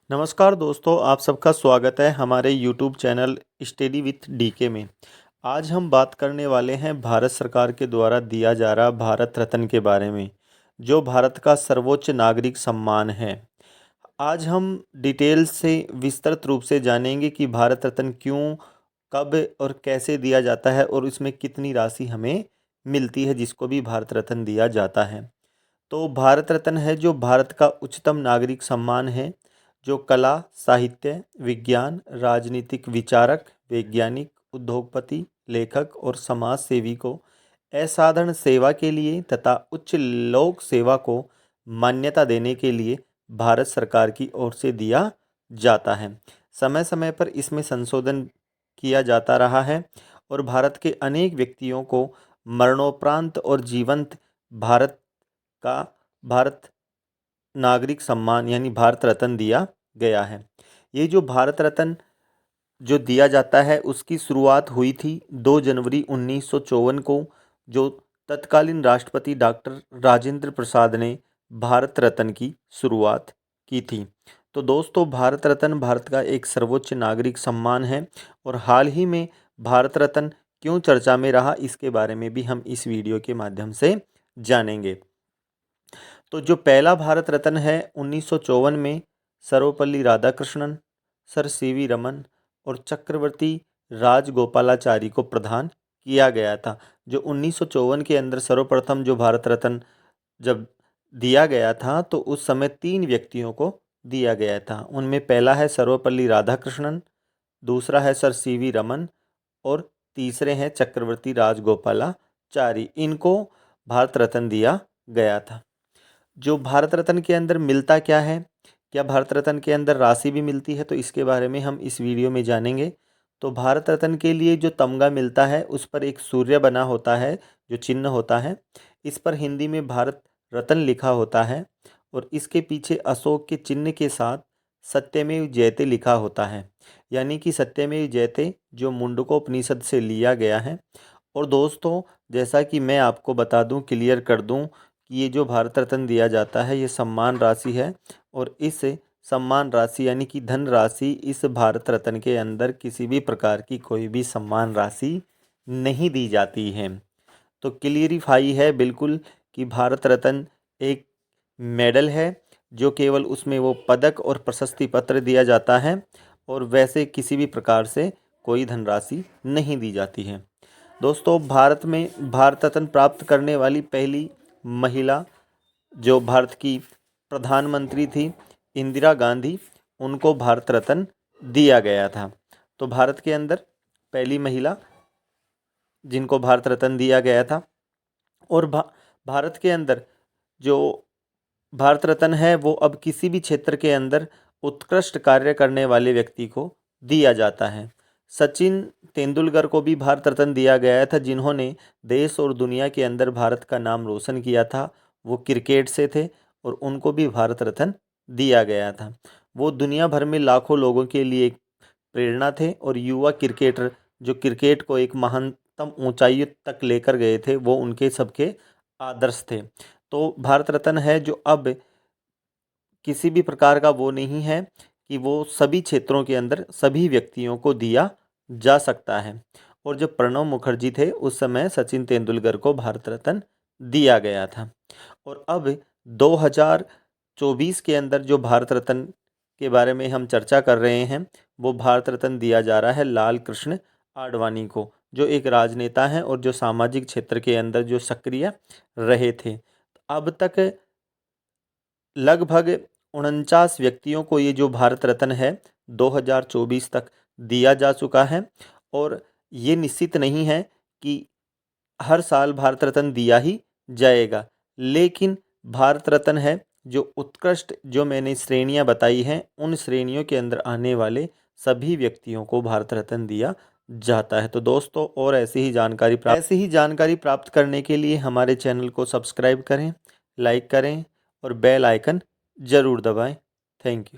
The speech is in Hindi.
नमस्कार दोस्तों, आप सबका स्वागत है हमारे YouTube channel study with DK में। आज हम बात करने वाले हैं भारत सरकार के द्वारा दिया जा रहा भारत रत्न के बारे में, जो भारत का सर्वोच्च नागरिक सम्मान है। आज हम डिटेल से विस्तृत रूप से जानेंगे कि भारत रत्न क्यों, कब और कैसे दिया जाता है और इसमें कितनी राशि हमें मिलती है जिसको भी भारत रत्न दिया जाता है। तो भारत रत्न है जो भारत का उच्चतम नागरिक सम्मान है, जो कला, साहित्य, विज्ञान, राजनीतिक विचारक, वैज्ञानिक, उद्योगपति, लेखक और समाज सेवी को असाधारण सेवा के लिए तथा उच्च लोक सेवा को मान्यता देने के लिए भारत सरकार की ओर से दिया जाता है। समय समय पर इसमें संशोधन किया जाता रहा है और भारत के अनेक व्यक्तियों को मरणोपरांत और जीवंत भारत का भारत नागरिक सम्मान यानी भारत रत्न दिया गया है। ये जो भारत रत्न जो दिया जाता है उसकी शुरुआत हुई थी 2 जनवरी 1954 को, जो तत्कालीन राष्ट्रपति डॉक्टर राजेंद्र प्रसाद ने भारत रत्न की शुरुआत की थी। तो दोस्तों, भारत रत्न भारत का एक सर्वोच्च नागरिक सम्मान है और हाल ही में भारत रत्न क्यों चर्चा में रहा इसके बारे में भी हम इस वीडियो के माध्यम से जानेंगे। तो जो पहला भारत रत्न है 1954 में सर्वपल्ली राधाकृष्णन, सर सीवी रमन और चक्रवर्ती राजगोपालाचारी को प्रदान किया गया था। जो 1954 के अंदर सर्वप्रथम जो भारत रत्न जब दिया गया था तो उस समय 3 व्यक्तियों को दिया गया था। उनमें पहला है सर्वपल्ली राधाकृष्णन, दूसरा है सर सीवी रमन और तीसरे हैं चक्रवर्ती राजगोपालाचारी। इनको भारत रत्न दिया गया था। जो भारत रत्न के अंदर मिलता क्या है, क्या भारत रत्न के अंदर राशि भी मिलती है, तो इसके बारे में हम इस वीडियो में जानेंगे। तो भारत रत्न के लिए जो तमगा मिलता है उस पर एक सूर्य बना होता है, जो चिन्ह होता है। इस पर हिंदी में भारत रत्न लिखा होता है और इसके पीछे अशोक के चिन्ह के साथ सत्यमेव जयते लिखा होता है, यानी कि सत्यमेव जयते जो मुंडकोपनिषद से लिया गया है। और दोस्तों, जैसा कि मैं आपको बता दूं, क्लियर कर दूं कि ये जो भारत रत्न दिया जाता है ये सम्मान राशि है और इस सम्मान राशि यानी कि धन राशि इस भारत रत्न के अंदर किसी भी प्रकार की कोई भी सम्मान राशि नहीं दी जाती है। तो क्लियरिफाई है बिल्कुल कि भारत रत्न एक मेडल है जो केवल उसमें वो पदक और प्रशस्ति पत्र दिया जाता है और वैसे किसी भी प्रकार से कोई धनराशि नहीं दी जाती है। दोस्तों, भारत में भारत रत्न प्राप्त करने वाली पहली महिला जो भारत की प्रधानमंत्री थी इंदिरा गांधी, उनको भारत रत्न दिया गया था। तो भारत के अंदर पहली महिला जिनको भारत रत्न दिया गया था। और भारत के अंदर जो भारत रत्न है वो अब किसी भी क्षेत्र के अंदर उत्कृष्ट कार्य करने वाले व्यक्ति को दिया जाता है। सचिन तेंदुलकर को भी भारत रत्न दिया गया था, जिन्होंने देश और दुनिया के अंदर भारत का नाम रोशन किया था। वो क्रिकेट से थे और उनको भी भारत रत्न दिया गया था। वो दुनिया भर में लाखों लोगों के लिए एक प्रेरणा थे और युवा क्रिकेटर जो क्रिकेट को एक महानतम ऊंचाई तक लेकर गए थे, वो उनके सबके आदर्श थे। तो भारत रत्न है जो अब किसी भी प्रकार का वो नहीं है कि वो सभी क्षेत्रों के अंदर सभी व्यक्तियों को दिया जा सकता है। और जब प्रणब मुखर्जी थे उस समय सचिन तेंदुलकर को भारत रत्न दिया गया था। और अब 2024 के अंदर जो भारत रत्न के बारे में हम चर्चा कर रहे हैं वो भारत रत्न दिया जा रहा है लाल कृष्ण आडवाणी को, जो एक राजनेता हैं और जो सामाजिक क्षेत्र के अंदर जो सक्रिय रहे थे। अब तक लगभग 49 व्यक्तियों को ये जो भारत रत्न है 2024 तक दिया जा चुका है। और ये निश्चित नहीं है कि हर साल भारत रत्न दिया ही जाएगा, लेकिन भारत रत्न है जो उत्कृष्ट जो मैंने श्रेणियां बताई हैं उन श्रेणियों के अंदर आने वाले सभी व्यक्तियों को भारत रत्न दिया जाता है। तो दोस्तों, और ऐसी ही जानकारी प्राप्त करने के लिए हमारे चैनल को सब्सक्राइब करें, लाइक करें और बेल आइकन ज़रूर दबाएं। Thank you.